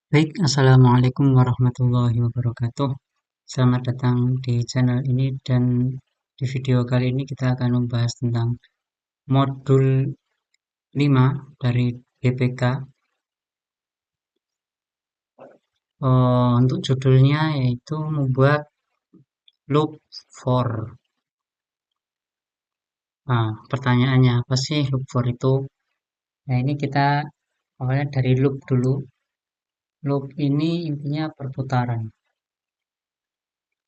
Baik, Assalamualaikum warahmatullahi wabarakatuh. Selamat datang di channel ini dan di video kali ini kita akan membahas tentang modul 5 dari BPK. Untuk judulnya yaitu membuat loop for. Nah, pertanyaannya apa sih loop for itu? Nah, ini kita awalnya dari loop dulu. Loop ini intinya perputaran.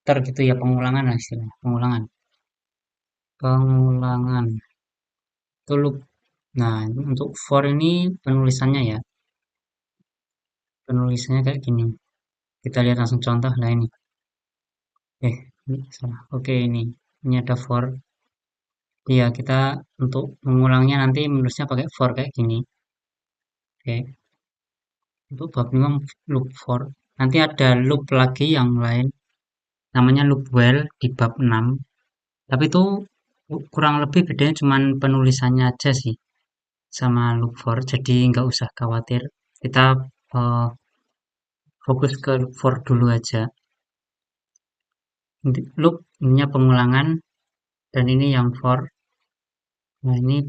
Gitu ya, pengulangan lah istilahnya, pengulangan. Pengulangan. Itu loop. Nah, untuk for ini penulisannya ya. Penulisannya kayak gini. Kita lihat langsung contoh lah ini. Ini salah. Oke, ini. Ini ada for. Iya, kita untuk mengulangnya nanti menulisnya pakai for kayak gini. Oke. Untuk bab 5 loop for. Nanti ada loop lagi yang lain. Namanya loop while di bab 6. Tapi itu kurang lebih bedanya cuman penulisannya aja sih sama loop for. Jadi nggak usah khawatir. Kita eh, fokus ke loop for dulu aja. Loop ininya pengulangan dan ini yang for. Nah, ini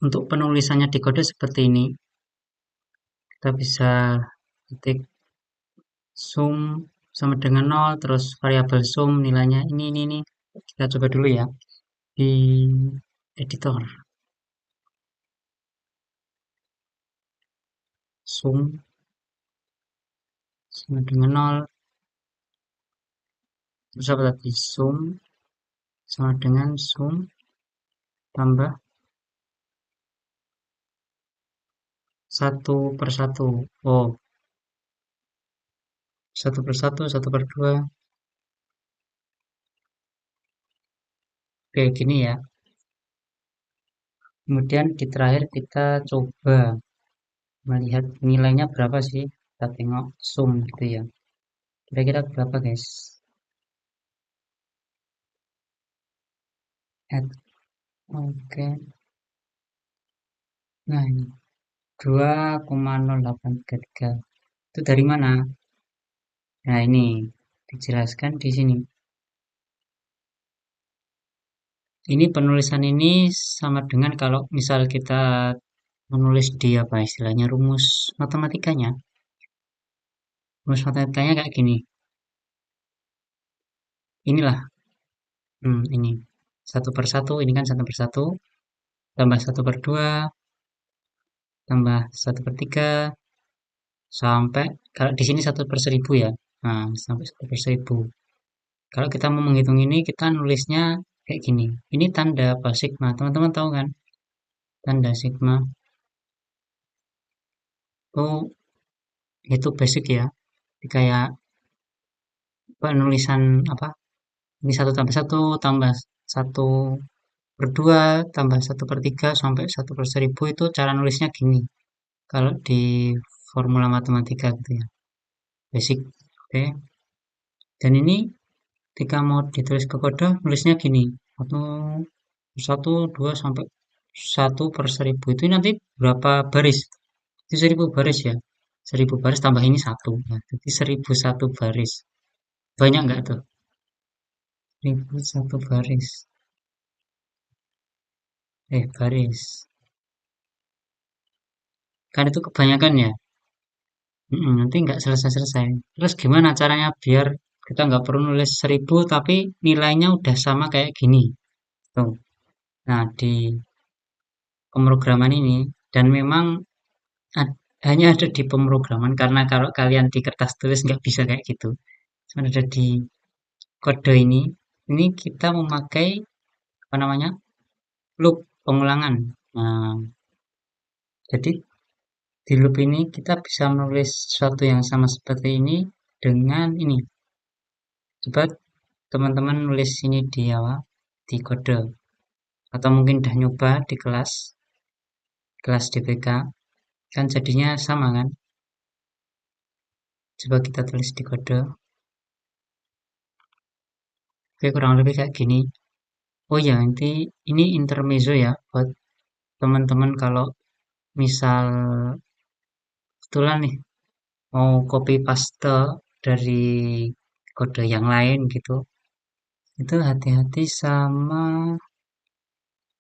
untuk penulisannya di kode seperti ini. Kita bisa ketik sum sama dengan 0, terus variabel sum nilainya ini. Kita coba dulu ya di editor. Sum sama dengan 0, terus apa tadi? Sum sama dengan sum tambah 1/1. Oh, 1/1, 1/2. Oke, gini ya. Kemudian di terakhir kita coba melihat nilainya berapa sih. Kita tengok sum gitu ya. Kira-kira berapa guys? Add. Oke. Nah, ini 2,0833. Itu dari mana? Nah, ini dijelaskan di sini. Ini penulisan ini sama dengan kalau misal kita menulis di apa istilahnya rumus matematikanya. Rumus matematikanya kayak gini. Inilah, ini 1/1. Ini kan 1/1 tambah 1/2 tambah 1/3 sampai kalau di sini 1/1000 ya. Nah, sampai 1/1000. Kalau kita mau menghitung ini, kita nulisnya kayak gini. Ini tanda apa? Sigma. Teman-teman tahu kan? Tanda sigma. Oh, itu basic ya. Kayak penulisan apa? Ini 1/1 tambah 1/2 tambah 1/3 sampai 1/1000 itu cara nulisnya gini. Kalau di formula matematika gitu ya. Basic. Oke. Dan ini ketika mau ditulis ke kode, nulisnya gini. 1, 2 sampai 1/1000 itu nanti berapa baris? Itu 1000 baris ya. 1000 baris tambah ini 1. Nah, jadi 1001 baris. Banyak nggak tuh? 1001 baris. Baris. Kan itu kebanyakan ya. Nanti nggak selesai-selesai. Terus gimana caranya biar kita nggak perlu nulis 1000 tapi nilainya udah sama kayak gini. Tuh. Nah, di pemrograman ini dan memang hanya ada di pemrograman karena kalau kalian di kertas tulis nggak bisa kayak gitu. Cuma ada di kode ini kita memakai apa namanya loop pengulangan. Nah, jadi di loop ini kita bisa menulis sesuatu yang sama seperti ini dengan ini. Coba teman-teman nulis ini di awal di kode atau mungkin udah nyoba di kelas DPK kan jadinya sama kan. Coba kita tulis di kode. Oke, kurang lebih kayak gini. Oh ya, nanti ini intermezzo ya buat teman-teman kalau misal kebetulan nih mau copy paste dari kode yang lain gitu, itu hati-hati sama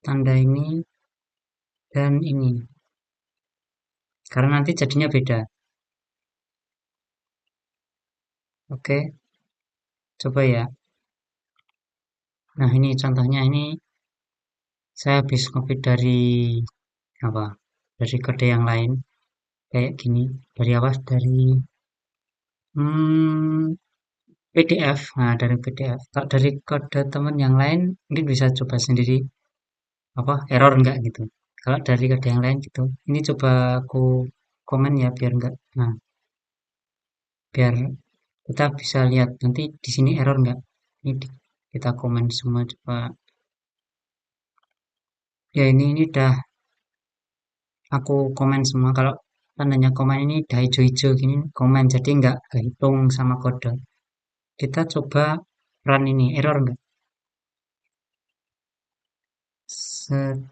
tanda ini dan ini, karena nanti jadinya beda. Oke, coba ya. Nah, ini contohnya ini saya habis copy dari apa? Dari kode yang lain kayak gini. Dari apa? Dari PDF. Nah, dari PDF. Kalau dari kode teman yang lain mungkin bisa coba sendiri apa error enggak gitu. Kalau dari kode yang lain gitu. Ini coba aku komen ya biar enggak. Nah, biar kita bisa lihat nanti di sini error enggak. Ini kita komen semua coba. Ya ini udah aku komen semua. Kalau tandanya komen ini udah hijau-hijau gini komen jadi nggak kehitung sama kode. Kita coba run ini error enggak?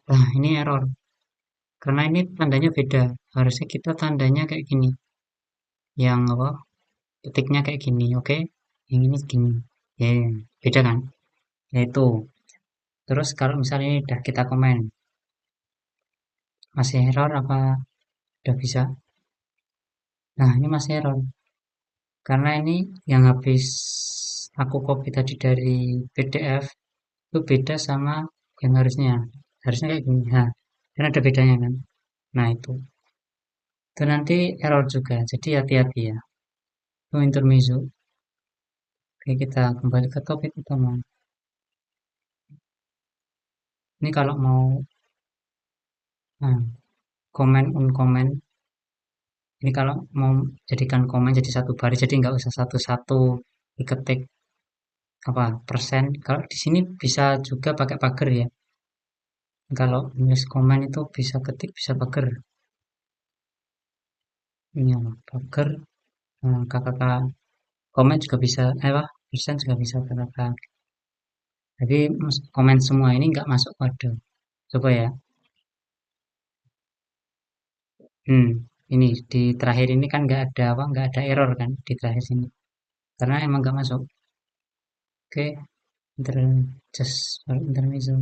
Nah, ini error. Karena ini tandanya beda. Harusnya kita tandanya kayak gini. Yang apa? Ketiknya kayak gini, oke? Yang ini gini. Ya, beda kan? Yaitu. Terus kalau misalnya ini udah kita komen, masih error apa udah bisa? Nah, ini masih error. Karena ini yang habis aku copy tadi dari PDF itu beda sama yang harusnya. Harusnya kayak gini. Nah, kan ada bedanya kan? Nah, itu nanti error juga. Jadi hati-hati ya. Itu intermezzo. Oke, kita kembali ke topik utama. Ini kalau mau nah, komen unkomen, ini kalau mau jadikan komen jadi satu baris, jadi nggak usah satu-satu diketik apa persen. Kalau di sini bisa juga pakai pagar ya. Kalau nulis komen itu bisa ketik, bisa pagar. Ini apa? Pagar, kakak komen juga bisa, apa? Persen juga bisa kakak. Jadi komen semua ini nggak masuk kode. Coba ya. Hmm, ini di terakhir ini kan nggak ada apa, nggak ada error kan di terakhir sini. Karena emang nggak masuk. Oke, inter just intermezzo.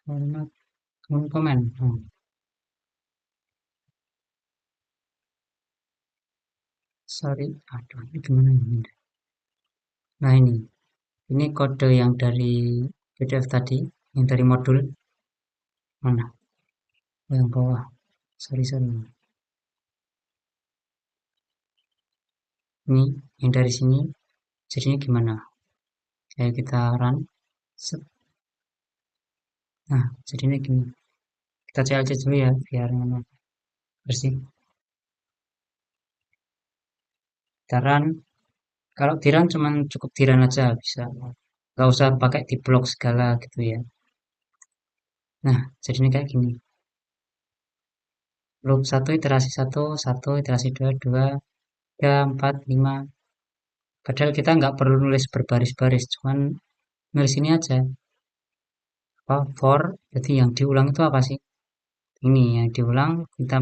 Format comment. Oh, sorry. Aduh, ini gimana ini? Nah ini kode yang dari PDF tadi, yang dari modul mana? Oh, yang bawah. Sorry. Ini yang dari sini. Jadinya gimana? Kayak kita run. Set. Nah, jadinya gini. Kita CLC dulu ya, biar bersih. Kita run. Kalau di run cuman cukup di run aja bisa. Gak usah pakai di blok segala gitu ya. Nah, jadinya kayak gini. Loop satu iterasi satu iterasi dua dua 3, 4, 5. Padahal kita nggak perlu nulis berbaris-baris, cuman nulis ini aja. Apa, for, jadi yang diulang itu apa sih? Ini yang diulang, kita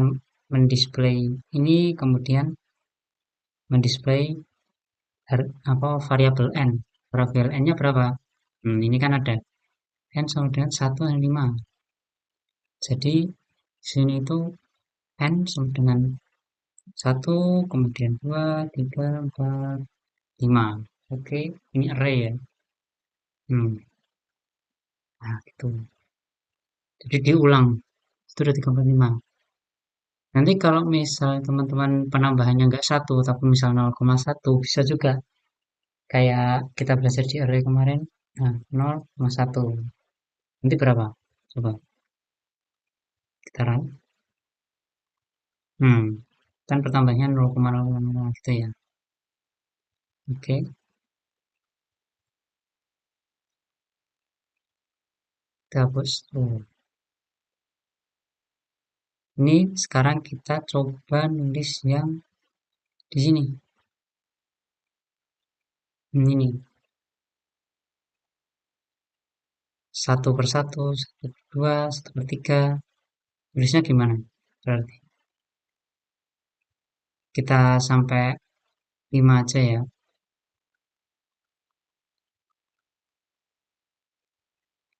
mendisplay ini, kemudian mendisplay apa variabel n. Variabel n-nya berapa? Ini kan ada n sama dengan 1 dan 5. Jadi sini itu n sama dengan 1, kemudian 2, 3, 4, 5. Oke, ini array ya. Hmm, nah gitu. Jadi diulang. Itu udah 35. Nanti kalau misal teman-teman penambahannya nggak satu, tapi misal 0,1, bisa juga. Kayak kita belajar di array kemarin. Nah, 0,1. Nanti berapa? Coba kita run. Hmm, kan pertambahannya 0,000 gitu ya. Oke, kita hapus. Oh. Ini sekarang kita coba nulis yang di sini. Ini satu per satu per dua, satu per tiga. Tulisnya gimana? berarti kita sampai 5 aja ya.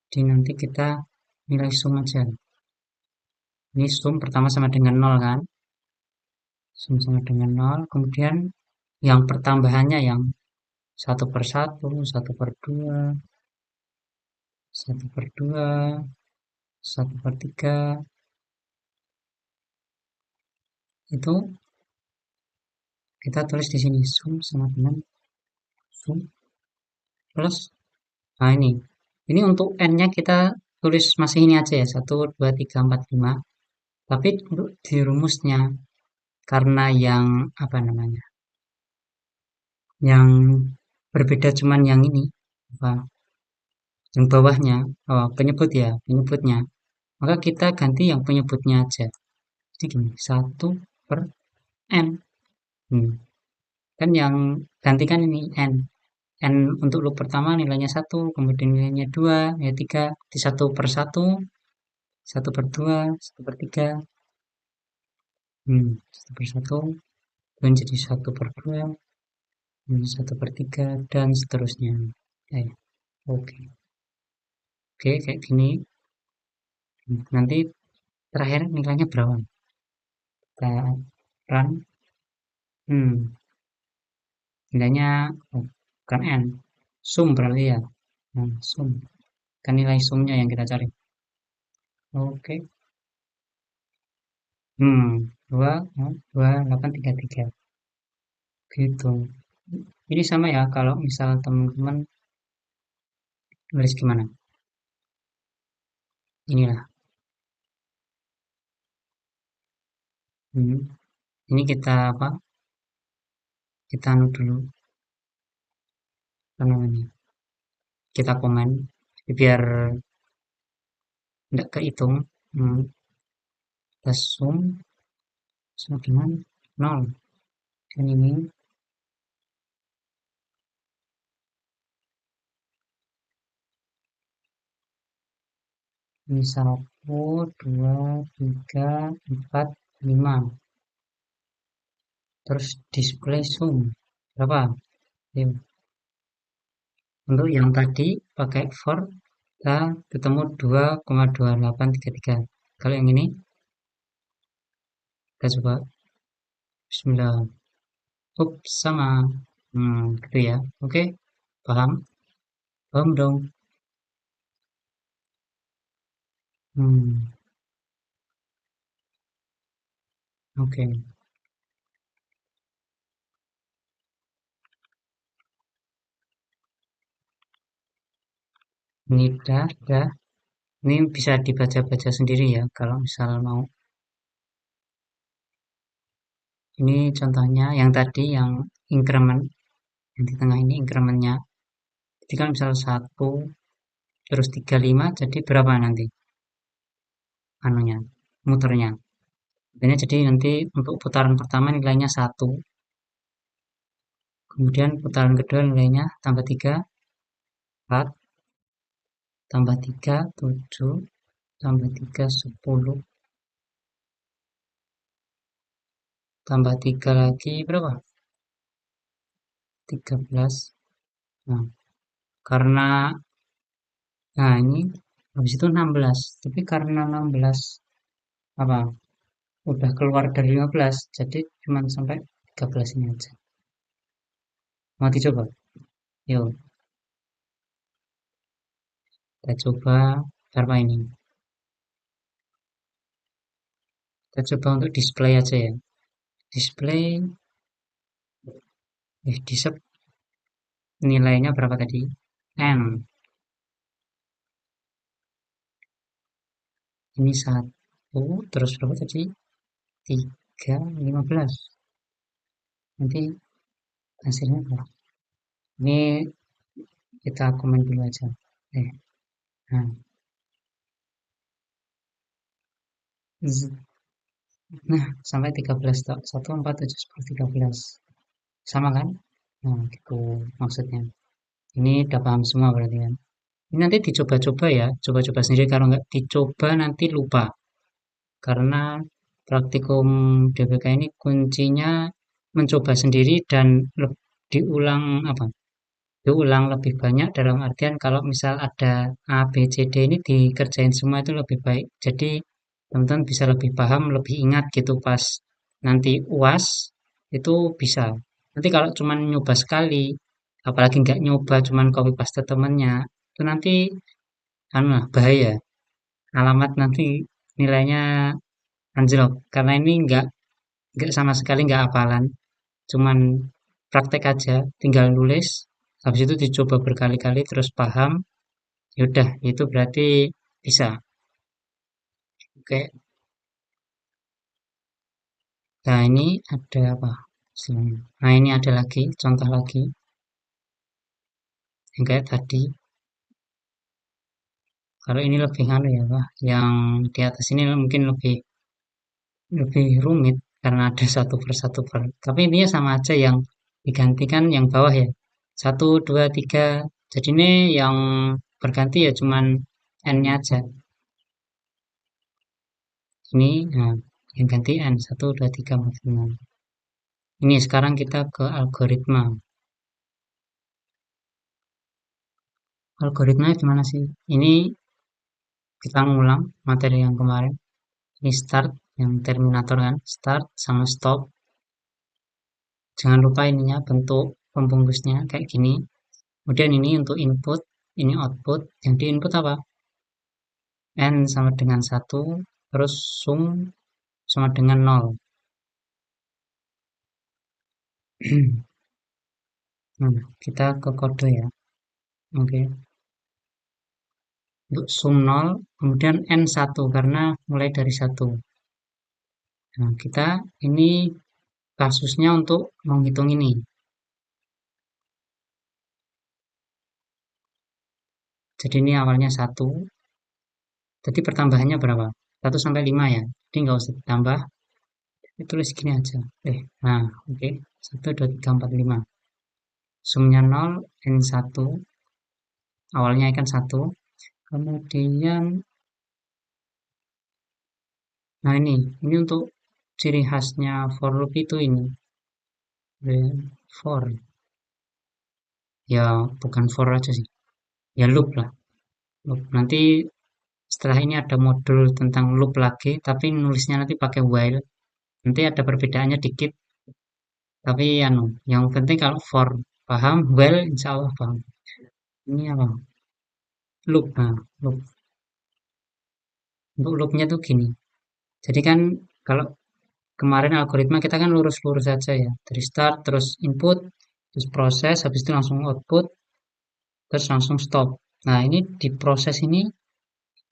Jadi nanti kita nilai sum aja. Ini sum pertama sama dengan nol kan? Sum sama dengan nol. Kemudian yang pertambahannya yang satu per satu, satu per dua, satu per dua, satu per tiga, itu kita tulis di sini sum sama dengan sum plus. Nah ini untuk n-nya kita tulis masih ini aja ya, satu, 2, 3, 4, 5. Tapi untuk di rumusnya, karena yang apa namanya, yang berbeda cuman yang ini, apa, yang bawahnya, oh, penyebut ya, penyebutnya. Maka kita ganti yang penyebutnya aja. Jadi gini, 1 per n. Kan yang gantikan ini n. N untuk loop pertama nilainya 1, kemudian nilainya 2, nilai 3, di 1 per 1, 1 per 2, 1 per 3, 1 per 1, menjadi 1 per 2, menjadi 1 per 3, dan seterusnya. Oke, oke, kayak gini. Nanti terakhir nilainya berapa? Kita run. Nilainya bukan n, sum berarti ya. Sum. Kan nilai sumnya yang kita cari. Oke. 2, 2, 8, 3, 3. Gitu. Ini sama ya, kalau misal teman-teman nulis gimana? Inilah. Hmm. Ini kita apa? Kita anu dulu, apa namanya? Kita komen, biar tidak kehitung. Kita sum sama dengan 0. Dan ini 1, 2, 3, 4, 5. Terus display sum berapa? Yuk. Untuk yang tadi pakai for kita ketemu 2,2833. Kalau yang ini kita coba bismillah. Sama. Gitu ya. Oke, paham? Paham dong. Oke. Ini dah. Ini bisa dibaca-baca sendiri ya kalau misal mau. Ini contohnya yang tadi yang increment, yang di tengah ini incrementnya. Jadi kan misal 1 terus 35 jadi berapa nanti? Anunya, muternya. Ini jadi nanti untuk putaran pertama nilainya 1. Kemudian putaran kedua nilainya tambah 3, 4, tambah 3, 7, tambah 3, 10, tambah 3 lagi berapa? 13. Nah, karena ini habis itu 16. Tapi karena 16 apa? Udah keluar dari 15, jadi cuma sampai 13 ini aja. Mau dicoba? Yuk, kita coba berapa ini? Kita coba untuk display aja ya. Display di sub nilainya berapa tadi? N. Ini 1, terus berapa tadi? 3, 15. Nanti hasilnya berapa? Ini kita komen dulu aja. Nah, sampai 13 tak? 1, 4, 7, 10, 13. Sama kan? Nah, gitu maksudnya. Ini udah paham semua berarti kan? Ini nanti dicoba-coba ya, coba-coba sendiri. Kalau nggak dicoba nanti lupa. Karena praktikum DBK ini kuncinya mencoba sendiri dan diulang apa? Diulang lebih banyak dalam artian kalau misal ada A, B, C, D ini dikerjain semua itu lebih baik. Jadi teman-teman bisa lebih paham, lebih ingat gitu pas nanti UAS itu bisa. Nanti kalau cuman nyoba sekali, apalagi nggak nyoba cuman copy paste temennya, itu nanti anu lah, bahaya. Alamat nanti nilainya anjlok karena ini nggak sama sekali nggak hafalan, cuman praktek aja, tinggal nulis, habis itu dicoba berkali-kali terus paham, yaudah itu berarti bisa. Oke, nah ini ada apa? Nah ini ada lagi, contoh lagi, yang kayak tadi. Kalau ini lebih anu ya, Pak. Yang di atas ini mungkin lebih lebih rumit karena ada satu persatu per. Tapi intinya sama aja yang digantikan yang bawah ya. Satu, dua, tiga. Jadi ini yang berganti ya cuman n-nya aja. Ini nah, yang ganti n satu, dua, tiga, empat, lima. Ini sekarang kita ke algoritma. Algoritma gimana sih? Ini kita ngulang materi yang kemarin. Ini start, yang terminator kan, start sama stop. Jangan lupa ininya bentuk pembungkusnya kayak gini. Kemudian ini untuk input, ini output. Yang di input apa? N sama dengan satu, terus sum sama dengan nol. Nah, kita ke kode ya. Oke. Untuk sum nol, kemudian N satu karena mulai dari satu. Nah, kita ini kasusnya untuk menghitung ini. Jadi ini awalnya satu. Jadi pertambahannya berapa? Satu sampai 5 ya. Jadi nggak usah ditambah. Tulis gini aja. Nah, oke. Satu, dua, tiga, empat, lima. Sumnya nol, N satu. Awalnya ikan satu. Kemudian, nah ini untuk ciri khasnya for loop itu ini. For. Ya, bukan for aja sih. Ya loop lah. Loop. Nanti setelah ini ada modul tentang loop lagi, tapi nulisnya nanti pakai while. Nanti ada perbedaannya dikit, tapi anu, yang penting kalau for paham, while insya Allah paham. Ini apa? Loop. Nah, loop. Untuk loopnya tuh gini. Jadi kan kalau kemarin algoritma kita kan lurus-lurus saja ya. Dari start, terus input, terus proses, habis itu langsung output, terus langsung stop. Nah, ini di proses ini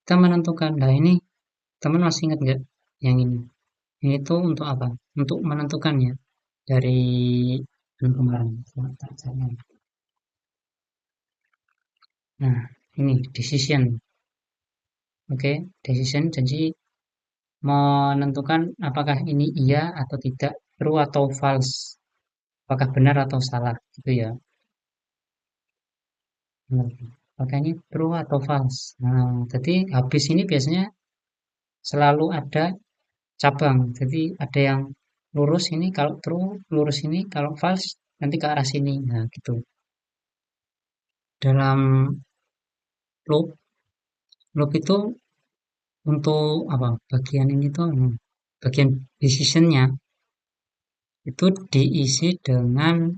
kita menentukan. Nah, ini teman masih ingat nggak yang ini? Ini tuh untuk apa? Untuk menentukannya dari yang kemarin. Nah, ini decision. Oke, decision. Jadi menentukan apakah ini iya atau tidak, true atau false, apakah benar atau salah, gitu ya. Benar. Apakah ini true atau false. Nah, jadi habis ini biasanya selalu ada cabang. Jadi ada yang lurus ini kalau true, lurus ini kalau false, nanti ke arah sini. Nah, gitu. Dalam loop, loop itu untuk apa? Bagian ini tuh, bagian decisionnya itu diisi dengan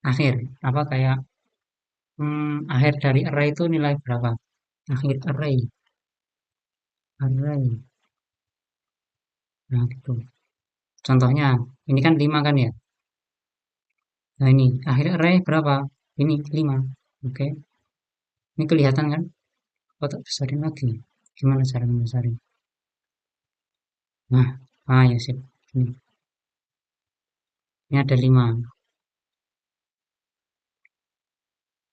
akhir. Apa kayak akhir dari array itu nilai berapa? Akhir array, array. Nah, gitu. Contohnya, ini kan 5 kan ya? Nah, ini akhir array berapa? Ini 5. Oke. Ini kelihatan kan? Oh, tak besarin lagi. Gimana cara besarin? Nah, ya sip. Ini ada 5.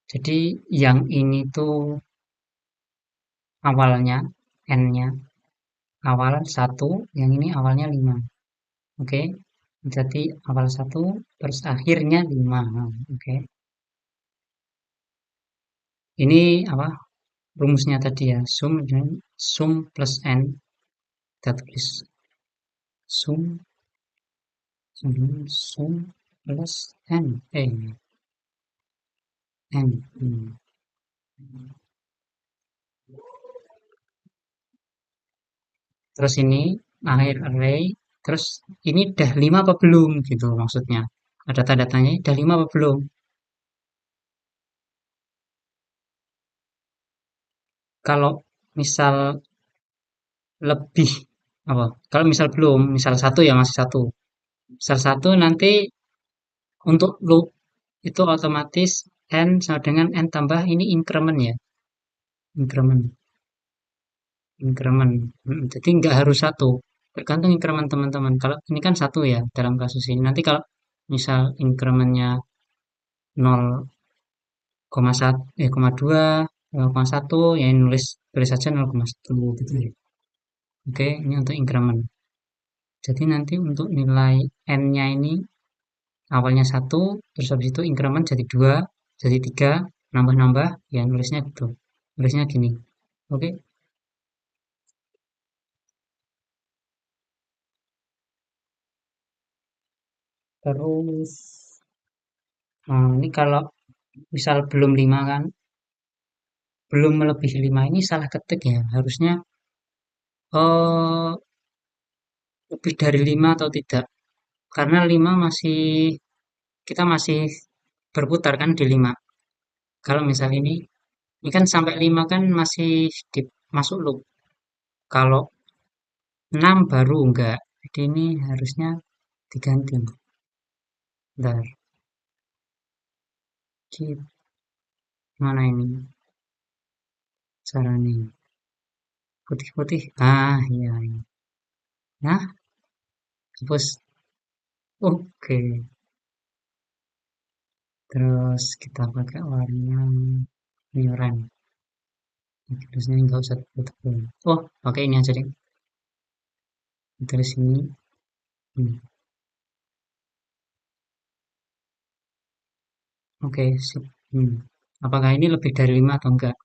Jadi yang ini tuh awalnya, n-nya, awal 1, yang ini awalnya 5. Oke. Jadi awal 1, terus akhirnya 5. Oke. Ini apa? Rumusnya tadi ya, sum plus n, kita tulis sum sum plus n n terus ini akhir array, terus ini udah 5 apa belum gitu maksudnya, ada tanda tanya udah 5 apa belum. Kalau misal lebih apa, kalau misal belum, misal satu ya masih satu, misal satu nanti untuk loop itu otomatis n sama dengan n tambah ini increment ya, increment increment. Jadi nggak harus satu, tergantung increment teman-teman. Kalau ini kan satu ya dalam kasus ini, nanti kalau misal incrementnya 0,1 0,2 0,1 ya nulis tulis saja 0,1 gitu ya. Oke, ini untuk increment. Jadi nanti untuk nilai n-nya ini awalnya satu, terus habis itu increment jadi 2, jadi 3, nambah-nambah, ya nulisnya gitu. Nulisnya gini. Oke, terus ini kalau misal belum 5 kan, belum melebihi 5 ini salah ketik ya. Harusnya lebih dari 5 atau tidak. Karena 5 masih, kita masih berputar kan di 5. Kalau misal ini kan sampai 5 kan masih di, masuk loop. Kalau 6 baru enggak. Jadi ini harusnya diganti. Bentar, mana ini caranya? Putih-putih. Ah, iya, iya. Nah, hapus. Oke. Terus kita pakai warna oranye. Terusnya nggak usah tebel. Oh, pakai ini aja deh. Terus ini. Hmm. Oke, sip. Hmm. Apakah ini lebih dari 5 atau enggak?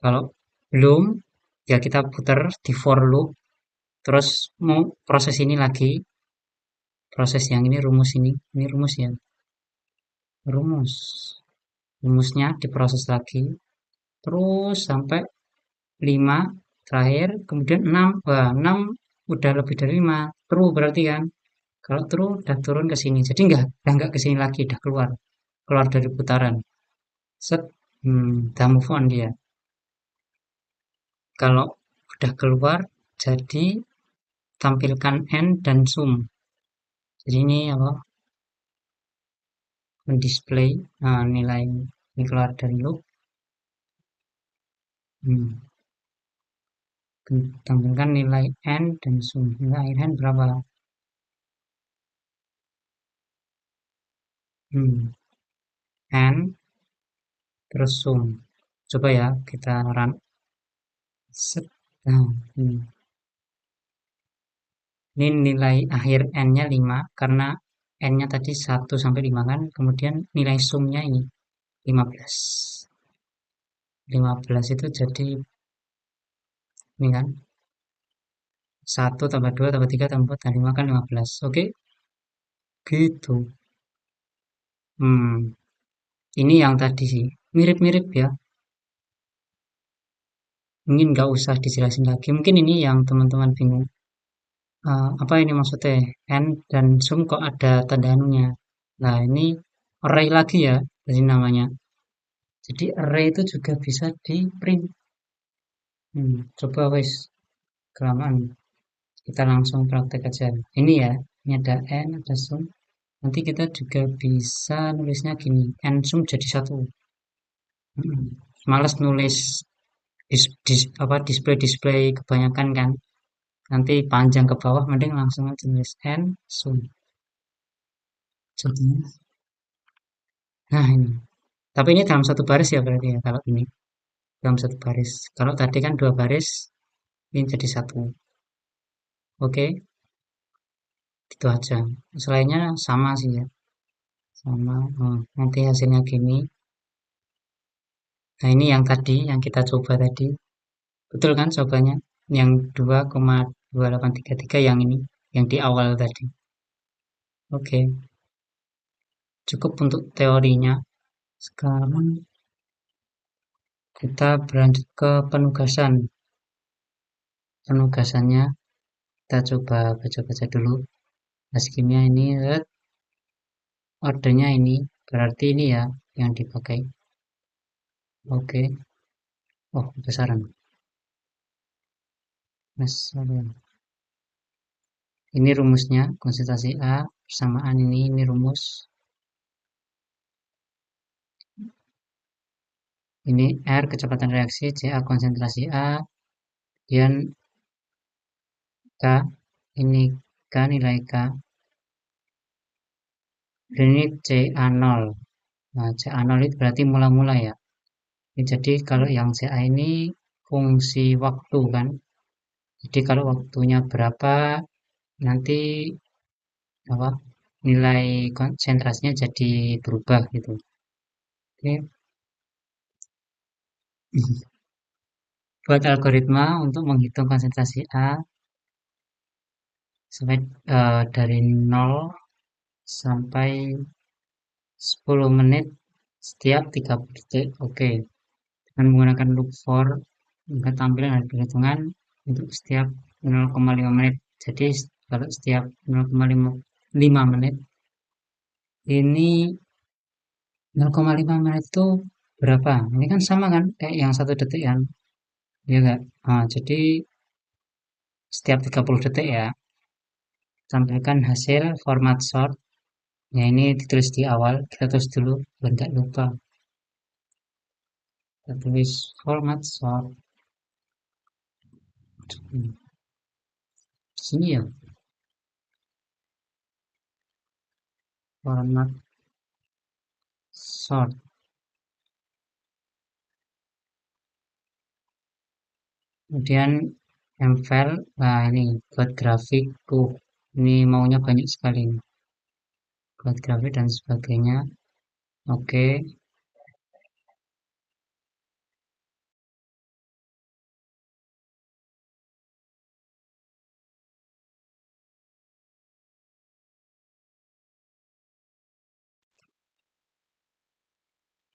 Kalau belum, ya kita putar di for loop. Terus mau proses ini lagi. Proses yang ini rumus ini. Ini rumus ya. Rumus. Rumusnya diproses lagi. Terus sampai 5 terakhir. Kemudian 6. Wah, 6 udah lebih dari 5. True berarti kan. Kalau true udah turun ke sini. Jadi enggak ke sini lagi, udah keluar. Keluar dari putaran. Set. Udah move on dia. Kalau udah keluar, jadi tampilkan n dan sum. Jadi ini apa? Mendisplay nilai ini keluar dari loop. Hmm, tampilkan nilai n dan sum. Nilai n berapa? N terus sum. Coba ya kita run. Set. Nah, ini nilai akhir n-nya 5 karena n-nya tadi 1 sampai 5 kan. Kemudian nilai sumnya ini 15. 15 itu jadi ini kan 1 tambah 2 tambah 3 tambah 4 tambah 5 kan 15. Oke, gitu. Hmm, ini yang tadi sih. Mirip-mirip ya. Mungkin nggak usah dijelasin lagi. Mungkin ini yang teman-teman bingung. Apa ini maksudnya? N dan sum kok ada tanda anunya. Nah, ini array lagi ya. Jadi namanya. Jadi array itu juga bisa di print. Coba wes kelamaan. Kita langsung praktek aja. Ini ya. Ini ada N, ada sum. Nanti kita juga bisa nulisnya gini. N sum jadi satu. Males nulis apa display kebanyakan kan. Nanti panjang ke bawah, mending langsung aja nulis N sum. Jadinya. Nah ini. Tapi ini dalam satu baris ya berarti ya kalau ini. Dalam satu baris. Kalau tadi kan dua baris, ini jadi satu. Oke, itu aja. Selainnya sama sih ya. Sama. Nanti hasilnya gini. Nah ini yang tadi, yang kita coba tadi. Betul kan jawabannya? Yang 2,2833 yang ini. yang di awal tadi. Oke, cukup untuk teorinya. Sekarang kita berlanjut ke penugasan. Penugasannya kita coba baca-baca dulu. Mas kimia ini, ordernya ini, berarti ini ya yang dipakai. Oke, oh besaran. Mas, ini rumusnya, konsentrasi A, persamaan ini rumus. Ini R, kecepatan reaksi, Ca, konsentrasi A, kemudian K, ini K, nilai K, dan ini Ca0. Nah, Ca0 itu berarti mula-mula ya. Jadi kalau yang Ca ini fungsi waktu kan. Jadi kalau waktunya berapa, nanti apa nilai konsentrasinya jadi berubah gitu. Oke. Buat algoritma untuk menghitung konsentrasi A sampai dari 0 sampai 10 menit setiap 30 detik. Oke. Dengan menggunakan loop for maka tampilan ada perhitungan untuk setiap 0,5 menit. Jadi kalau setiap 0,5 menit ini 0,5 menit itu berapa? Ini kan sama kan kayak yang 1 detik kan? Ya enggak? Nah, jadi setiap 30 detik ya, tampilkan hasil format sort. Ya ini ditulis di awal, kita tulis dulu biar nggak lupa. Kita tulis format sort. Di sini ya, format sort. Kemudian mfile, nah ini buat grafik, ini maunya banyak sekali. Buat grafik dan sebagainya. Oke,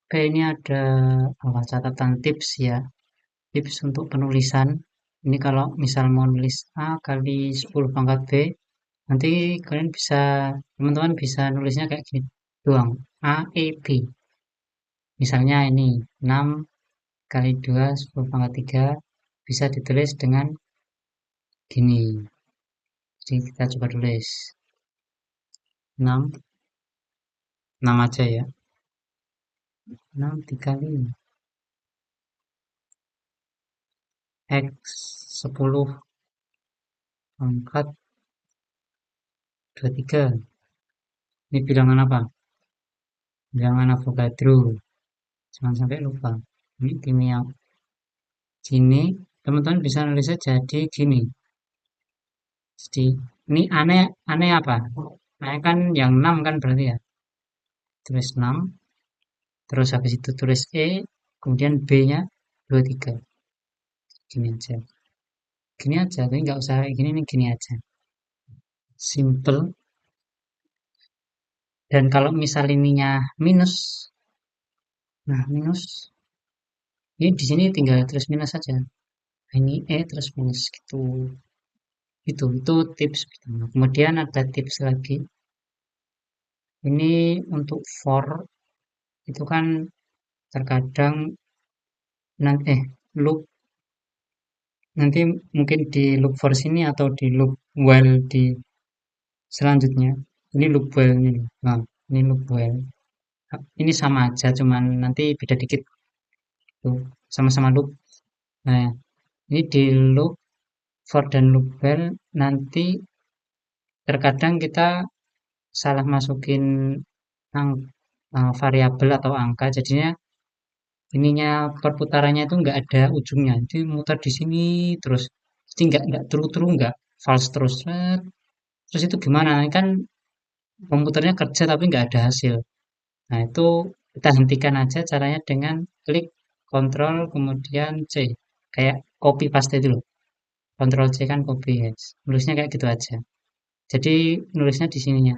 oke ini ada catatan tips ya. Tips untuk penulisan. Ini kalau misal mau nulis A kali 10 pangkat B, nanti kalian bisa, teman-teman bisa nulisnya kayak gini doang. A, E, B. Misalnya ini 6 kali 2, 10 pangkat 3, bisa ditulis dengan gini. Jadi kita coba tulis 6, 6 aja ya. 6 dikali X 10 pangkat 23. Ini bilangan apa? Bilangan Avogadro. Jangan sampai lupa. Ini kimia. Gini, teman-teman bisa nulisnya jadi gini. Jadi, ini aneh, aneh apa? Aneh kan yang 6 kan berarti ya. Tulis 6, terus habis itu tulis E, kemudian B-nya 23. Gini aja. Gini aja, tapi nggak usah kayak gini, nih gini aja. Simple. Dan kalau misal ininya minus, nah minus, ini di sini tinggal terus minus saja. Ini E terus minus gitu. Itu tips pertama. Kemudian ada tips lagi. Ini untuk for itu kan terkadang nanti loop nanti mungkin di loop for sini atau di loop while di selanjutnya. Ini loop while ini. Nah, ini loop while. Ini sama aja, cuman nanti beda dikit. Tuh, sama-sama loop. Nah, ini di loop for dan loop while nanti terkadang kita salah masukin variabel atau angka, jadinya ininya perputarannya itu nggak ada ujungnya, jadi muter di sini terus, jadi nggak true nggak false terus. Terus itu gimana? Ini kan komputernya kerja tapi nggak ada hasil. Nah itu kita hentikan aja caranya dengan klik Ctrl kemudian C, kayak copy paste itu loh. Ctrl C kan copy, guys. Nulisnya kayak gitu aja. Jadi nulisnya di sininya,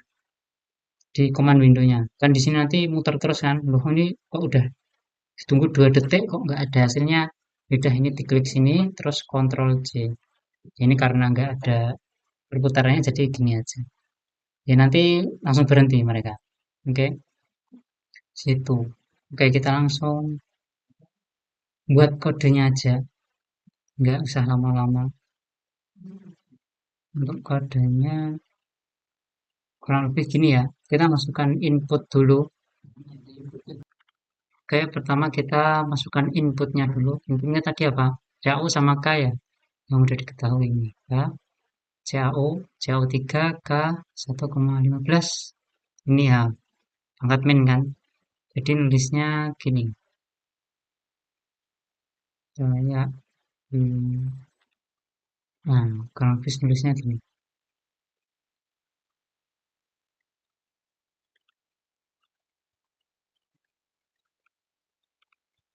di command window-nya. Kan di sini nanti muter terus kan. Loh ini kok udah tunggu 2 detik kok nggak ada hasilnya. Udah ini diklik sini terus Ctrl J. Ini karena nggak ada perputarannya jadi gini aja. Ya nanti langsung berhenti mereka. Oke, situ. Oke, kita langsung buat kodenya aja. Nggak usah lama-lama. Untuk kodenya kurang lebih gini ya. Kita masukkan input dulu. Oke, pertama kita masukkan inputnya dulu. Inputnya tadi apa? CAO sama K ya, yang udah diketahui ini. Ya, CAO, CAO 3, K 1,15. Ini ya, angkat min kan. Jadi nulisnya gini. Saya, nah, kurang lebih nulisnya gini.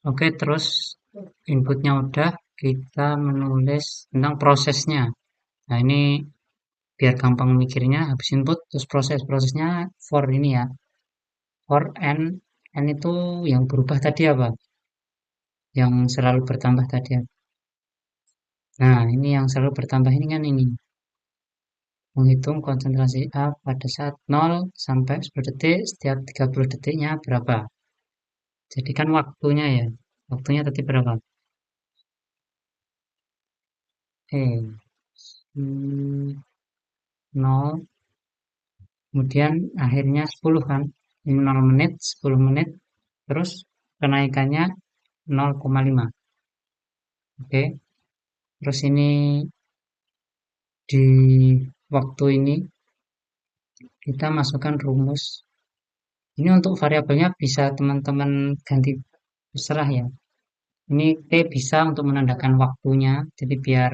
Oke, terus inputnya udah, kita menulis tentang prosesnya. Nah, ini biar gampang mikirnya, habis input terus prosesnya for ini ya. For n itu yang berubah tadi apa? Yang selalu bertambah tadi apa? Nah, ini yang selalu bertambah ini kan ini. Menghitung konsentrasi A pada saat 0 sampai 10 detik, setiap 30 detiknya berapa? Jadi kan waktunya ya. Waktunya tadi berapa? Hmm, 0, kemudian akhirnya 10 kan. Ini 0 menit, 10 menit, terus kenaikannya 0,5. Oke, terus ini di waktu ini kita masukkan rumus. Ini untuk variabelnya bisa teman-teman ganti terserah ya. Ini T bisa untuk menandakan waktunya, jadi biar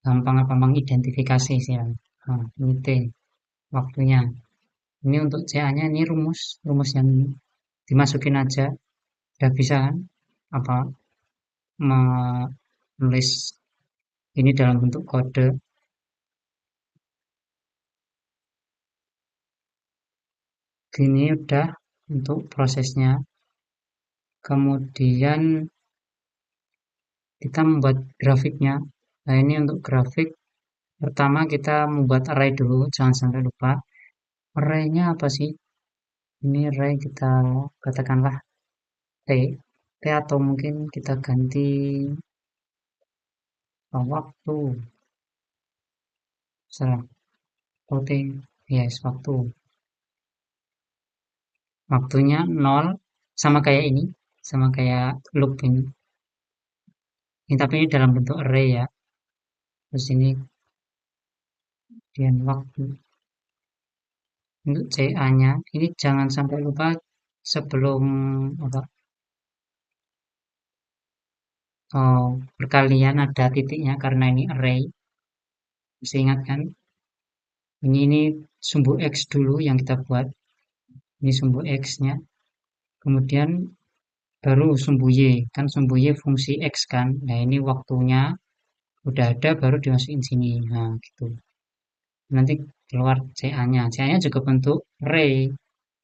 gampang mengidentifikasi sih ya. Nah, ini T waktunya. Ini untuk CA-nya ini rumus yang ini. Dimasukin aja, udah bisa kan? Apa menulis ini dalam bentuk kode. Gini udah untuk prosesnya. Kemudian kita membuat grafiknya. Nah, ini untuk grafik. Pertama kita membuat array dulu, jangan sampai lupa. Array-nya apa sih? Ini array kita katakanlah T. T atau mungkin kita ganti waktu. Salah. Oh, T. Yes, waktu. Waktunya 0 sama kayak ini. Sama kayak loop ini. Ini tapi ini dalam bentuk array ya. Terus ini kemudian waktu. Untuk CA-nya, ini jangan sampai lupa sebelum apa, perkalian ada titiknya karena ini array. Masih ingat kan? Ini sumbu X dulu yang kita buat. Ini sumbu X-nya. Kemudian baru sumbu Y. Kan sumbu Y fungsi X kan. Nah ini waktunya udah ada baru dimasukin sini. Nah gitu. Nanti keluar CA-nya. CA-nya juga bentuk array.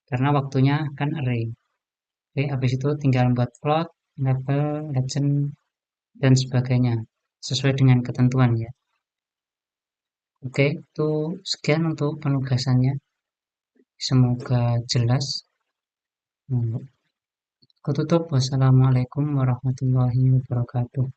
Karena waktunya kan array. Oke, habis itu tinggal buat plot, label, legend, dan sebagainya. Sesuai dengan ketentuan ya. Oke, itu sekian untuk penugasannya. Semoga jelas. Aku tutup. Wassalamualaikum warahmatullahi wabarakatuh.